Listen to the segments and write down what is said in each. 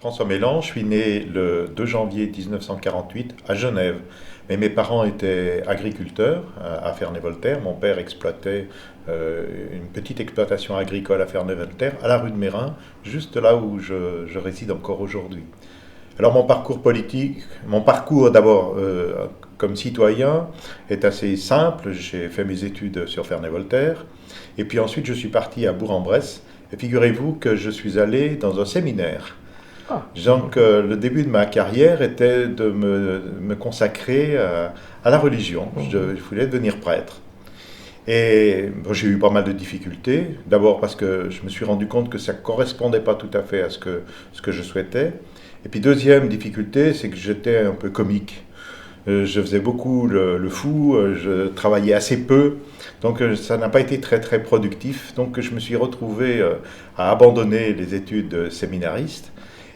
François Mélan, je suis né le 2 janvier 1948 à Genève. Mais mes parents étaient agriculteurs à Ferney-Voltaire. Mon père exploitait une petite exploitation agricole à Ferney-Voltaire, à la rue de Mérin, juste là où je réside encore aujourd'hui. Alors mon parcours politique, mon parcours d'abord comme citoyen est assez simple. J'ai fait mes études sur Ferney-Voltaire et puis ensuite je suis parti à Bourg-en-Bresse. Et figurez-vous que je suis allé dans un séminaire. Ah, Donc le début de ma carrière était de me consacrer à la religion. Je voulais devenir prêtre. Et bon, j'ai eu pas mal de difficultés. D'abord parce que je me suis rendu compte que ça ne correspondait pas tout à fait à ce que je souhaitais. Et puis deuxième difficulté, c'est que j'étais un peu comique. Je faisais beaucoup le fou, je travaillais assez peu, donc ça n'a pas été très très productif. Donc je me suis retrouvé à abandonner les études séminaristes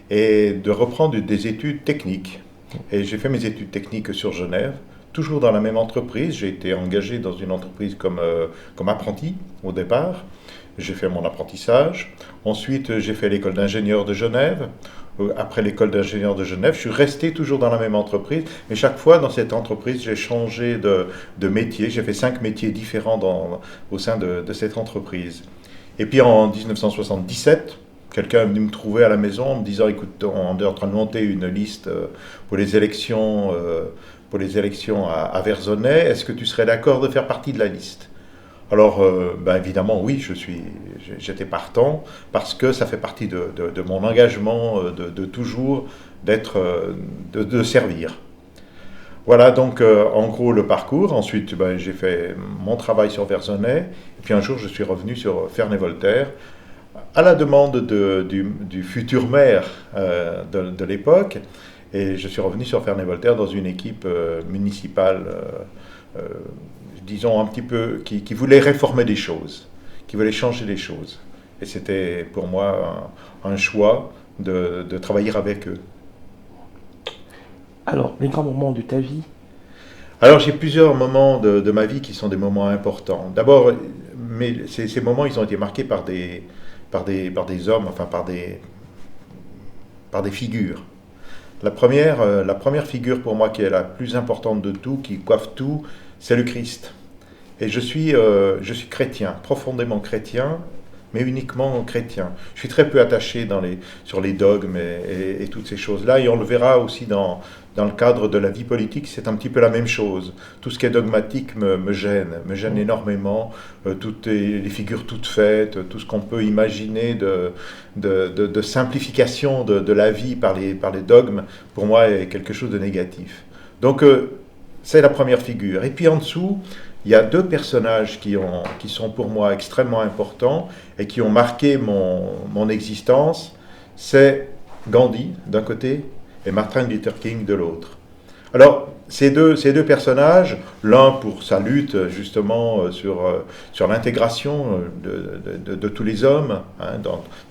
et de reprendre des études techniques. Et j'ai fait mes études techniques sur Genève, toujours dans la même entreprise. J'ai été engagé dans une entreprise comme apprenti au départ. J'ai fait mon apprentissage. Ensuite, j'ai fait l'école d'ingénieur de Genève. Après l'école d'ingénieur de Genève, je suis resté toujours dans la même entreprise, mais chaque fois dans cette entreprise, j'ai changé de métier. J'ai fait 5 métiers différents au sein de cette entreprise. Et puis en 1977, quelqu'un est venu me trouver à la maison en me disant, écoute, on est en train de monter une liste pour les élections, à Versonnay. Est-ce que tu serais d'accord de faire partie de la liste? Alors, ben évidemment, oui, j'étais partant parce que ça fait partie de mon engagement de toujours de servir. Voilà donc en gros le parcours. Ensuite, ben, j'ai fait mon travail sur Versonnay. Et puis un jour, je suis revenu sur Ferney-Voltaire à la demande du futur maire de l'époque. Et je suis revenu sur Ferney-Voltaire dans une équipe municipale, euh, disons un petit peu, qui voulait réformer des choses, qui voulait changer les choses. Et c'était pour moi un choix de travailler avec eux. alors, les grands moments de ta vie. Alors j'ai plusieurs moments de ma vie qui sont des moments importants. D'abord, mais ces moments, ils ont été marqués par des hommes, enfin par des figures. La première figure pour moi qui est la plus importante de tout, qui coiffe tout, c'est le Christ. Et je suis chrétien, profondément chrétien, mais uniquement chrétien. Je suis très peu attaché sur les dogmes et toutes ces choses-là, et on le verra aussi dans le cadre de la vie politique, c'est un petit peu la même chose. Tout ce qui est dogmatique me gêne énormément, toutes les figures toutes faites, tout ce qu'on peut imaginer de simplification de la vie par les dogmes, pour moi est quelque chose de négatif. Donc c'est la première figure. Et puis en dessous, il y a deux personnages qui sont pour moi extrêmement importants et qui ont marqué mon existence. C'est Gandhi d'un côté et Martin Luther King de l'autre. Alors, ces deux personnages, l'un pour sa lutte justement sur l'intégration de tous les hommes hein,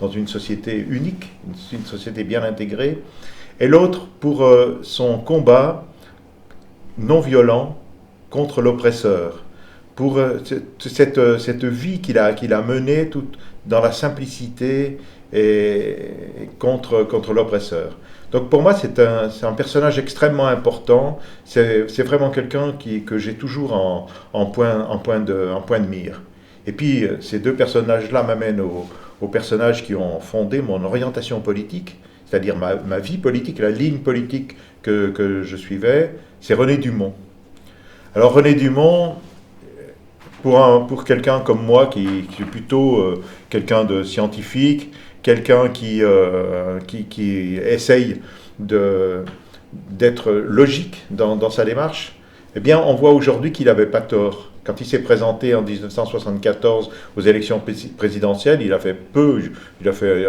dans une société unique, une société bien intégrée, et l'autre pour son combat non violent contre l'oppresseur, pour cette vie qu'il a menée tout dans la simplicité et contre l'oppresseur. Donc pour moi, c'est un personnage extrêmement important. C'est vraiment quelqu'un que j'ai toujours en point de mire. Et puis, ces deux personnages-là m'amènent aux personnages qui ont fondé mon orientation politique, c'est-à-dire ma vie politique, la ligne politique que je suivais, c'est René Dumont. Alors René Dumont, pour quelqu'un comme moi, qui est plutôt quelqu'un de scientifique, quelqu'un qui essaye d'être logique dans sa démarche, eh bien, on voit aujourd'hui qu'il n'avait pas tort. Quand il s'est présenté en 1974 aux élections présidentielles, il a fait peu, il a fait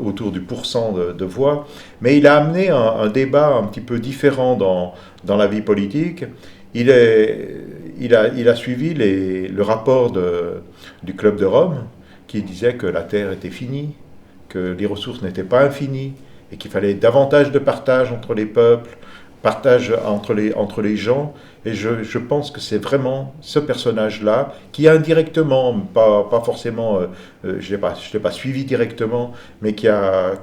autour du pourcent de voix, mais il a amené un débat un petit peu différent dans la vie politique. Il a suivi le rapport du Club de Rome qui disait que la Terre était finie, que les ressources n'étaient pas infinies et qu'il fallait davantage de partage entre les peuples, partage entre les gens. Et je pense que c'est vraiment ce personnage-là qui a indirectement, pas forcément, je l'ai pas suivi directement, mais qui a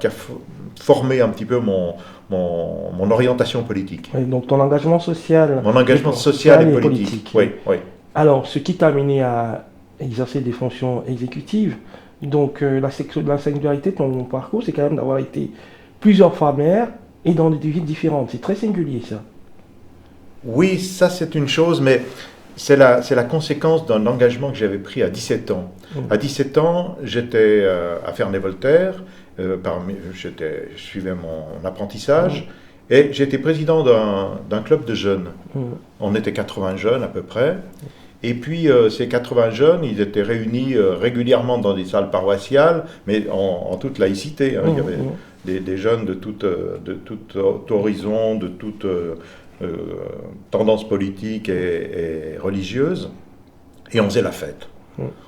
formé un petit peu mon orientation politique. Oui, donc ton engagement social, Mon engagement social et politique. Oui, oui. Alors, ce qui t'a amené à exercer des fonctions exécutives, donc la singularité de ton parcours, c'est quand même d'avoir été plusieurs fois maire et dans des villes différentes. C'est très singulier ça. Oui, ça c'est une chose, mais c'est la conséquence d'un engagement que j'avais pris à 17 ans. À 17 ans, j'étais à Ferney-Voltaire, je suivais mon apprentissage, et j'étais président d'un club de jeunes. On était 80 jeunes à peu près. Et puis ces 80 jeunes, ils étaient réunis régulièrement dans des salles paroissiales, mais en toute laïcité. Il y avait des jeunes de tout horizon, de toute tendance politique et religieuse, et on faisait la fête.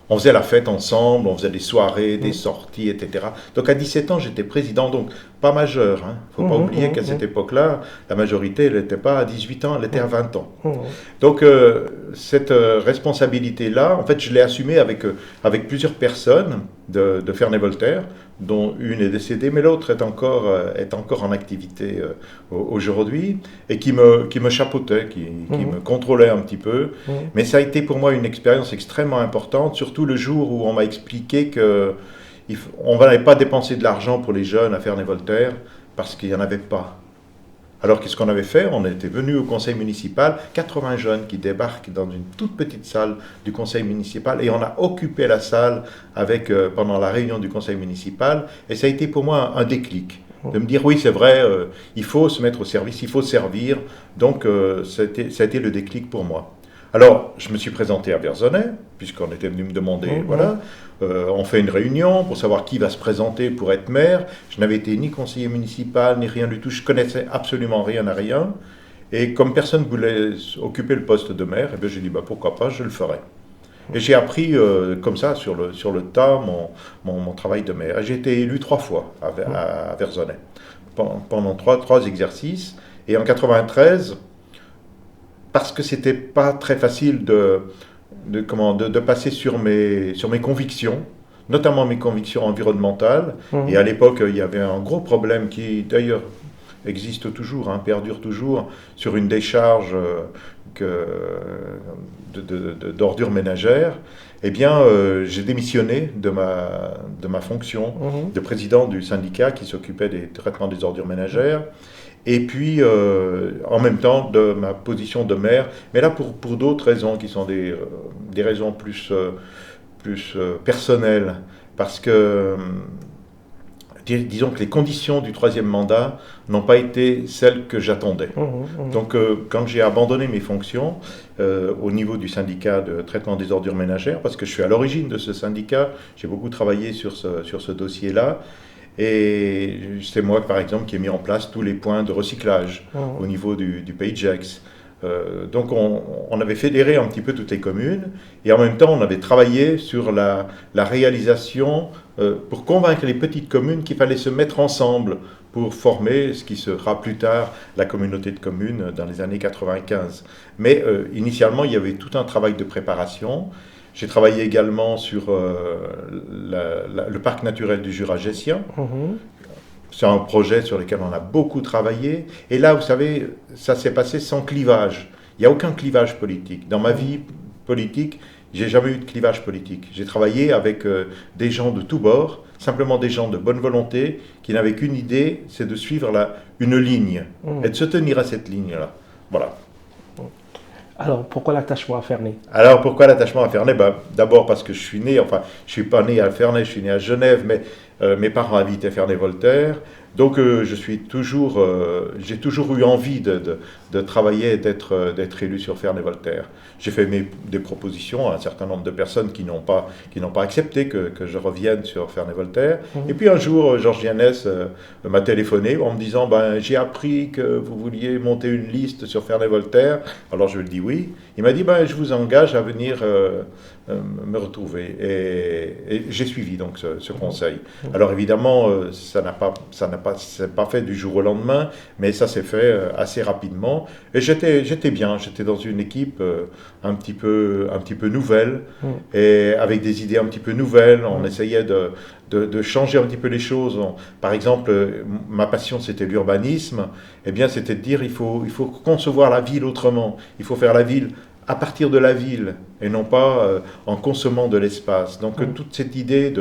On faisait la fête ensemble, on faisait des soirées, des sorties, etc. Donc à 17 ans, j'étais président, donc pas majeur. Il ne faut pas oublier qu'à cette époque-là, la majorité, elle n'était pas à 18 ans, elle était à 20 ans. Donc cette responsabilité-là, en fait, je l'ai assumée avec plusieurs personnes de Ferney-Voltaire, dont une est décédée, mais l'autre est encore en activité aujourd'hui, et qui me chapeautait, qui me contrôlait un petit peu. Mais ça a été pour moi une expérience extrêmement importante, surtout le jour où on m'a expliqué qu'on n'allait pas dépenser de l'argent pour les jeunes à Ferney-Voltaire, parce qu'il n'y en avait pas. Alors qu'est-ce qu'on avait fait? On était venu au conseil municipal, 80 jeunes qui débarquent dans une toute petite salle du conseil municipal, et on a occupé la salle pendant la réunion du conseil municipal, et ça a été pour moi un déclic. De me dire, oui, c'est vrai, il faut se mettre au service, il faut servir, donc ça a été le déclic pour moi. Alors, je me suis présenté à Versonnet, puisqu'on était venu me demander, voilà, on fait une réunion pour savoir qui va se présenter pour être maire. Je n'avais été ni conseiller municipal, ni rien du tout, je connaissais absolument rien à rien. Et comme personne ne voulait occuper le poste de maire, eh bien, j'ai dit, pourquoi pas, je le ferai. Et j'ai appris comme ça, sur le tas, mon travail de maire. Et j'ai été élu 3 fois à Versonnet, pendant trois exercices. Et en 93, parce que c'était pas très facile de passer sur mes convictions, notamment mes convictions environnementales. Et à l'époque, il y avait un gros problème qui, d'ailleurs, existe toujours, perdure toujours, sur une décharge d'ordures ménagères. Eh bien, j'ai démissionné de ma fonction de président du syndicat qui s'occupait des traitements des ordures ménagères. Et puis, en même temps, de ma position de maire, mais là pour d'autres raisons qui sont des raisons plus personnelles, parce que, disons que les conditions du 3e mandat n'ont pas été celles que j'attendais. Donc, quand j'ai abandonné mes fonctions au niveau du syndicat de traitement des ordures ménagères, parce que je suis à l'origine de ce syndicat, j'ai beaucoup travaillé sur ce dossier-là, et c'est moi, par exemple, qui ai mis en place tous les points de recyclage au niveau du Pays de Gex. Donc on avait fédéré un petit peu toutes les communes, et en même temps on avait travaillé sur la réalisation pour convaincre les petites communes qu'il fallait se mettre ensemble pour former ce qui sera plus tard la communauté de communes dans les années 95. Mais initialement il y avait tout un travail de préparation. J'ai travaillé également sur le parc naturel du Jura gessien. C'est un projet sur lequel on a beaucoup travaillé. Et là, vous savez, ça s'est passé sans clivage. Il n'y a aucun clivage politique. Dans ma vie politique, j'ai jamais eu de clivage politique. J'ai travaillé avec des gens de tous bords, simplement des gens de bonne volonté, qui n'avaient qu'une idée, c'est de suivre une ligne et de se tenir à cette ligne-là. Voilà. Alors, pourquoi l'attachement à Ferney? Alors, pourquoi l'attachement à Ferney? D'abord parce que je suis né, enfin, je ne suis pas né à Ferney, je suis né à Genève, mais mes parents habitaient Ferney-Voltaire. Donc, j'ai toujours eu envie de travailler et d'être élu sur Ferney-Voltaire. J'ai fait des propositions à un certain nombre de personnes qui n'ont pas accepté que je revienne sur Ferney-Voltaire. Et puis un jour, Georges Gianès m'a téléphoné en me disant j'ai appris que vous vouliez monter une liste sur Ferney-Voltaire. Alors je lui ai dit oui. Il m'a dit je vous engage à venir me retrouver. Et j'ai suivi donc ce conseil. Alors évidemment, c'est pas fait du jour au lendemain, mais ça s'est fait assez rapidement. Et j'étais bien, j'étais dans une équipe un petit peu nouvelle, et avec des idées un petit peu nouvelles. On essayait de changer un petit peu les choses. Par exemple, ma passion c'était l'urbanisme. Eh bien, c'était de dire il faut concevoir la ville autrement. Il faut faire la ville à partir de la ville et non pas en consommant de l'espace. Donc toute cette idée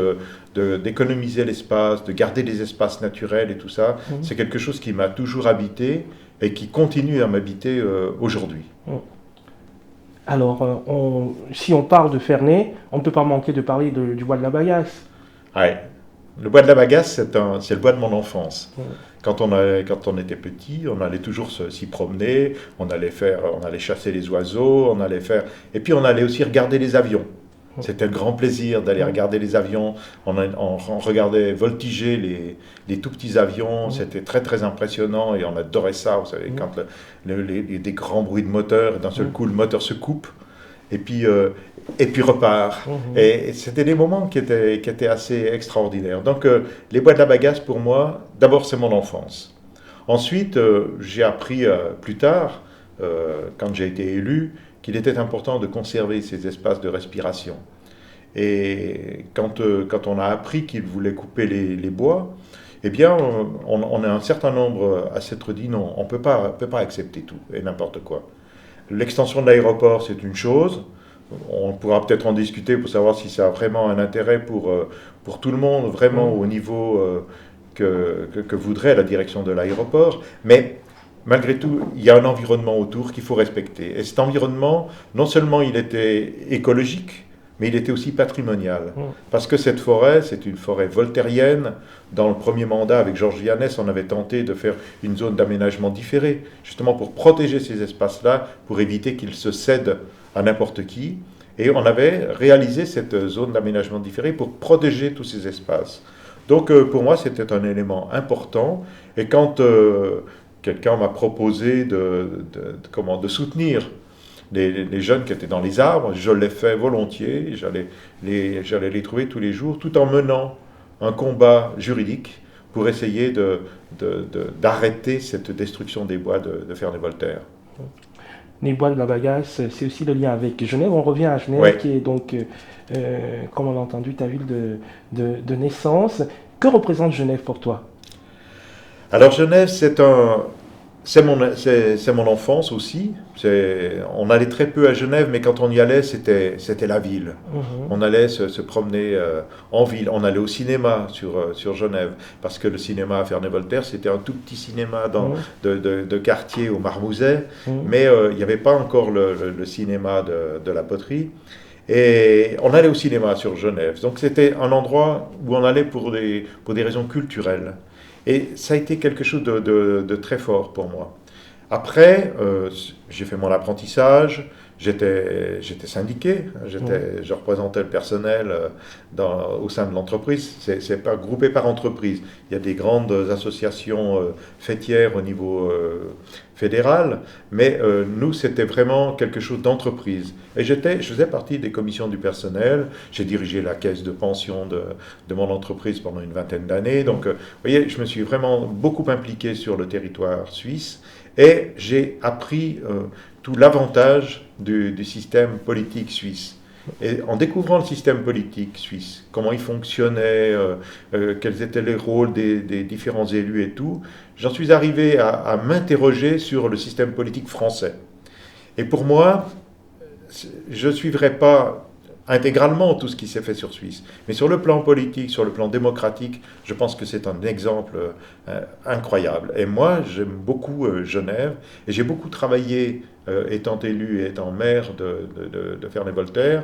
d'économiser l'espace, de garder les espaces naturels et tout ça, c'est quelque chose qui m'a toujours habité et qui continue à m'habiter aujourd'hui. Alors, si on parle de Ferney, on ne peut pas manquer de parler du bois de la Bagasse. Ouais. Le bois de la Bagasse, c'est le bois de mon enfance. Quand on était petit, on allait toujours s'y promener, on allait chasser les oiseaux, et puis on allait aussi regarder les avions. C'était le grand plaisir d'aller regarder les avions. On regardait voltiger les tout petits avions. C'était très très impressionnant et on adorait ça. Vous savez, quand des grands bruits de moteur, et d'un seul coup le moteur se coupe et puis repart. Et c'était des moments qui étaient assez extraordinaires. Donc les bois de la Bagasse, pour moi, d'abord c'est mon enfance. Ensuite, j'ai appris plus tard, quand j'ai été élu, qu'il était important de conserver ces espaces de respiration. Et quand on a appris qu'il voulait couper les bois, eh bien, on a un certain nombre à s'être dit non, on ne peut pas accepter tout et n'importe quoi. L'extension de l'aéroport, c'est une chose. On pourra peut-être en discuter pour savoir si ça a vraiment un intérêt pour tout le monde, vraiment au niveau que voudrait la direction de l'aéroport. Mais malgré tout, il y a un environnement autour qu'il faut respecter. Et cet environnement, non seulement il était écologique, mais il était aussi patrimonial. Parce que cette forêt, c'est une forêt voltairienne. Dans le premier mandat, avec Georges Viannès, on avait tenté de faire une zone d'aménagement différée, justement pour protéger ces espaces-là, pour éviter qu'ils se cèdent à n'importe qui. Et on avait réalisé cette zone d'aménagement différé pour protéger tous ces espaces. Donc pour moi, c'était un élément important. Et quand quelqu'un m'a proposé de soutenir les jeunes qui étaient dans les arbres, je l'ai fait volontiers, j'allais les trouver tous les jours, tout en menant un combat juridique pour essayer d'arrêter cette destruction des bois de Ferney-Voltaire. Les bois de la Bagasse, c'est aussi le lien avec Genève. On revient à Genève, qui est donc, comme on l'a entendu, ta ville de naissance. Que représente Genève pour toi? Alors Genève, c'est mon enfance aussi. On allait très peu à Genève, mais quand on y allait, c'était la ville. On allait se promener en ville. On allait au cinéma sur Genève, parce que le cinéma à Ferney-Voltaire, c'était un tout petit cinéma de quartier au Marmouzet, mais il n'y avait pas encore le cinéma de la poterie. Et on allait au cinéma sur Genève. Donc c'était un endroit où on allait pour des raisons culturelles. Et ça a été quelque chose de très fort pour moi. Après, j'ai fait mon apprentissage, j'étais syndiqué, je représentais le personnel au sein de l'entreprise. C'est pas groupé par entreprise. Il y a des grandes associations fêtières au niveau fédéral, mais nous, c'était vraiment quelque chose d'entreprise. Et je faisais partie des commissions du personnel, j'ai dirigé la caisse de pension de mon entreprise pendant une vingtaine d'années. Donc, vous voyez, je me suis vraiment beaucoup impliqué sur le territoire suisse. Et j'ai appris tout l'avantage du système politique suisse. Et en découvrant le système politique suisse, comment il fonctionnait, quels étaient les rôles des différents élus et tout, j'en suis arrivé à m'interroger sur le système politique français. Et pour moi, je ne suivrai pas intégralement tout ce qui s'est fait sur Suisse. Mais sur le plan politique, sur le plan démocratique, je pense que c'est un exemple incroyable. Et moi, j'aime beaucoup Genève, et j'ai beaucoup travaillé, étant élu et étant maire de Ferney-Voltaire,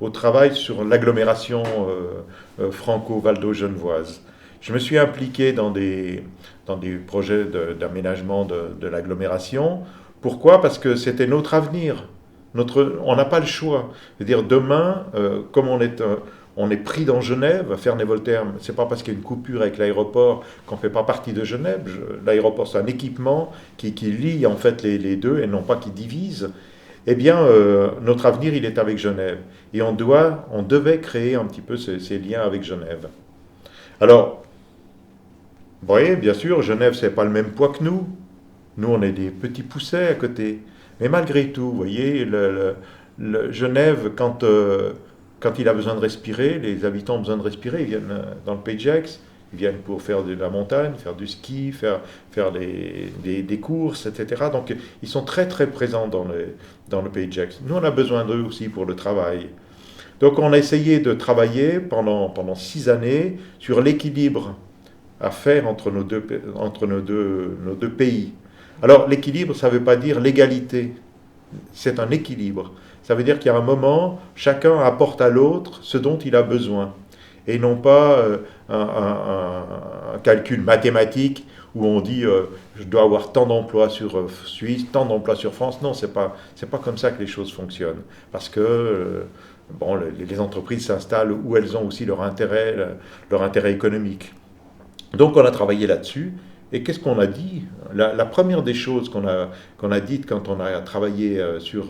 au travail sur l'agglomération franco-valdo-genevoise. Je me suis impliqué dans des projets d'aménagement de l'agglomération. Pourquoi? Parce que c'était notre avenir. On n'a pas le choix. C'est-à-dire demain, comme on est pris dans Genève, Ferney-Voltaire, c'est pas parce qu'il y a une coupure avec l'aéroport qu'on ne fait pas partie de Genève. L'aéroport, c'est un équipement qui lie en fait les deux et non pas qui divise. eh bien, notre avenir, il est avec Genève. Et on devait créer un petit peu ces liens avec Genève. Alors, vous voyez, bien sûr, Genève, c'est pas le même poids que nous. Nous, on est des petits poussets à côté. Mais malgré tout, vous voyez, Genève, quand il a besoin de respirer, les habitants ont besoin de respirer, ils viennent dans le Pays de Gex, ils viennent pour faire de la montagne, faire du ski, faire des courses, etc. Donc, ils sont très, très présents dans le Pays de Gex. Nous, on a besoin d'eux aussi pour le travail. Donc, on a essayé de travailler pendant 6 années sur l'équilibre à faire entre nos deux pays. Alors, l'équilibre, ça ne veut pas dire l'égalité, c'est un équilibre. Ça veut dire qu'il y a un moment, chacun apporte à l'autre ce dont il a besoin, et non pas un calcul mathématique où on dit je dois avoir tant d'emplois sur Suisse, tant d'emplois sur France. Non, c'est pas comme ça que les choses fonctionnent, parce que bon, les entreprises s'installent où elles ont aussi leur intérêt économique. Donc on a travaillé là-dessus. Et qu'est-ce qu'on a dit? La première des choses qu'on a dites quand on a travaillé sur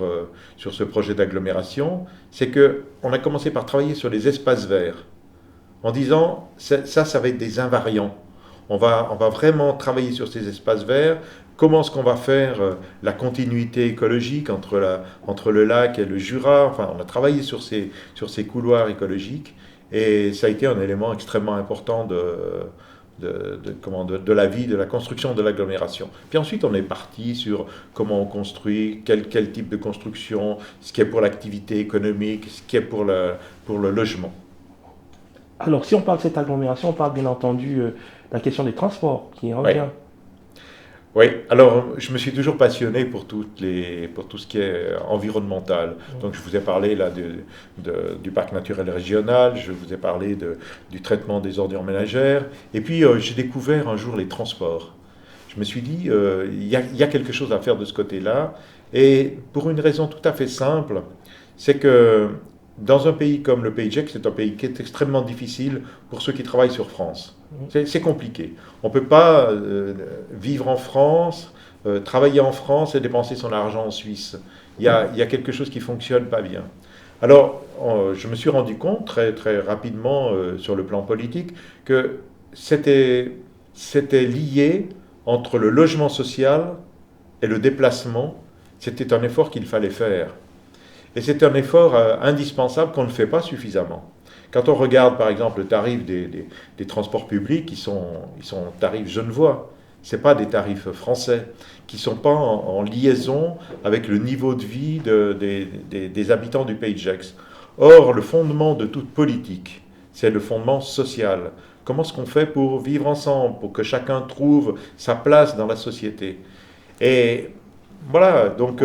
ce projet d'agglomération, c'est qu'on a commencé par travailler sur les espaces verts, en disant ça va être des invariants. On va vraiment travailler sur ces espaces verts. Comment est-ce qu'on va faire la continuité écologique entre le lac et le Jura? Enfin, on a travaillé sur ces couloirs écologiques, et ça a été un élément extrêmement important de la vie, de la construction de l'agglomération. Puis ensuite, on est parti sur comment on construit, quel type de construction, ce qui est pour l'activité économique, ce qui est pour le logement. Alors, si on parle de cette agglomération, on parle bien entendu de la question des transports qui en vient. Oui, alors je me suis toujours passionné pour tout ce qui est environnemental. Donc je vous ai parlé là du parc naturel régional, je vous ai parlé du traitement des ordures ménagères, et puis j'ai découvert un jour les transports. Je me suis dit, il y a quelque chose à faire de ce côté-là, et pour une raison tout à fait simple, c'est que dans un pays comme le Pays de Gex, c'est un pays qui est extrêmement difficile pour ceux qui travaillent sur France. C'est compliqué. On ne peut pas vivre en France, travailler en France et dépenser son argent en Suisse. Il y a quelque chose qui ne fonctionne pas bien. Alors, je me suis rendu compte très, très rapidement sur le plan politique que c'était lié entre le logement social et le déplacement. C'était un effort qu'il fallait faire. Et c'est un effort indispensable qu'on ne fait pas suffisamment. Quand on regarde par exemple le tarif des transports publics, ils sont tarifs genevois, ce n'est pas des tarifs français, qui ne sont pas en liaison avec le niveau de vie des habitants du Pays de Gex. Or, le fondement de toute politique, c'est le fondement social. Comment est-ce qu'on fait pour vivre ensemble, pour que chacun trouve sa place dans la société? Et voilà, donc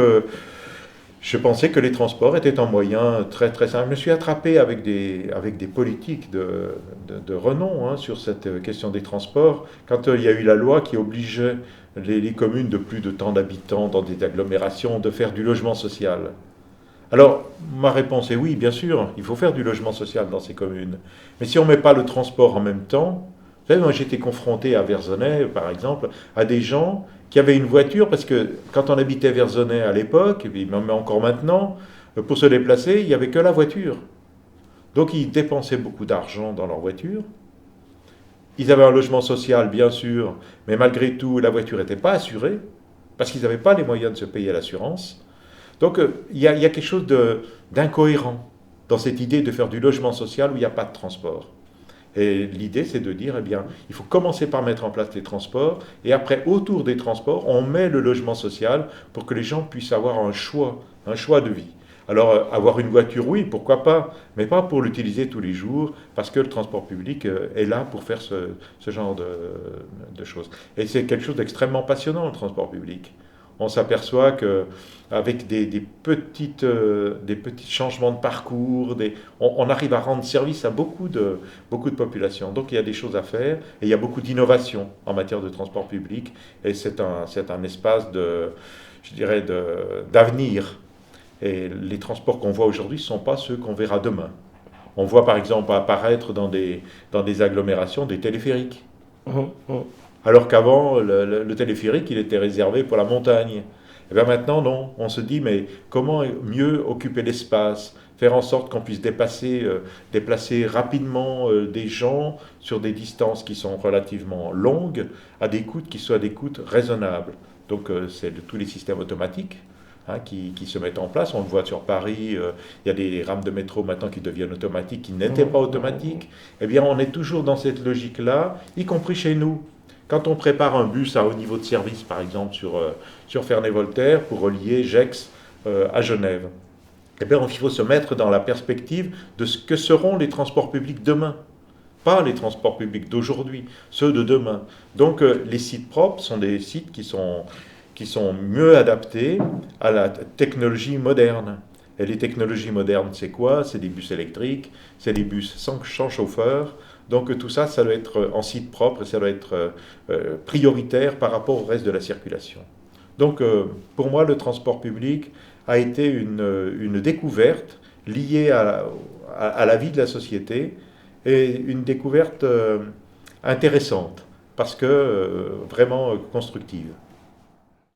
je pensais que les transports étaient un moyen très très simple. Je me suis attrapé avec des politiques de renom sur cette question des transports. Quand il y a eu la loi qui obligeait les communes de plus de tant d'habitants dans des agglomérations de faire du logement social. Alors, ma réponse est oui, bien sûr, il faut faire du logement social dans ces communes. Mais si on ne met pas le transport en même temps, vous savez, moi j'étais confronté à Versonnay, par exemple, à des gens qui avaient une voiture, parce que quand on habitait Versonnay à l'époque, et puis même encore maintenant, pour se déplacer, il n'y avait que la voiture. Donc ils dépensaient beaucoup d'argent dans leur voiture. Ils avaient un logement social, bien sûr, mais malgré tout, la voiture n'était pas assurée, parce qu'ils n'avaient pas les moyens de se payer l'assurance. Donc il y a quelque chose d'incohérent dans cette idée de faire du logement social où il n'y a pas de transport. Et l'idée, c'est de dire, eh bien, il faut commencer par mettre en place les transports, et après, autour des transports, on met le logement social pour que les gens puissent avoir un choix de vie. Alors, avoir une voiture, oui, pourquoi pas, mais pas pour l'utiliser tous les jours, parce que le transport public est là pour faire ce genre de choses. Et c'est quelque chose d'extrêmement passionnant, le transport public. On s'aperçoit qu'avec des petits changements de parcours, on arrive à rendre service à beaucoup de populations. Donc il y a des choses à faire, et il y a beaucoup d'innovation en matière de transport public, et c'est un espace d'avenir. Et les transports qu'on voit aujourd'hui ne sont pas ceux qu'on verra demain. On voit par exemple apparaître dans des agglomérations des téléphériques. Alors qu'avant, le téléphérique, il était réservé pour la montagne. Et bien maintenant, non. On se dit, mais comment mieux occuper l'espace, faire en sorte qu'on puisse déplacer rapidement des gens sur des distances qui sont relativement longues, à des coûts qui soient des coûts raisonnables. Donc c'est de tous les systèmes automatiques qui se mettent en place. On le voit sur Paris, il y a des rames de métro maintenant qui deviennent automatiques, qui n'étaient pas automatiques. Eh bien, on est toujours dans cette logique-là, y compris chez nous. Quand on prépare un bus à haut niveau de service, par exemple sur Ferney-Voltaire, pour relier Gex à Genève, eh bien, il faut se mettre dans la perspective de ce que seront les transports publics demain. Pas les transports publics d'aujourd'hui, ceux de demain. Donc les sites propres sont des sites qui sont mieux adaptés à la technologie moderne. Et les technologies modernes, c'est quoi? C'est des bus électriques, c'est des bus sans chauffeur. Donc tout ça, ça doit être en site propre et ça doit être prioritaire par rapport au reste de la circulation. Donc pour moi, le transport public a été une découverte liée à la vie de la société et une découverte intéressante parce que vraiment constructive.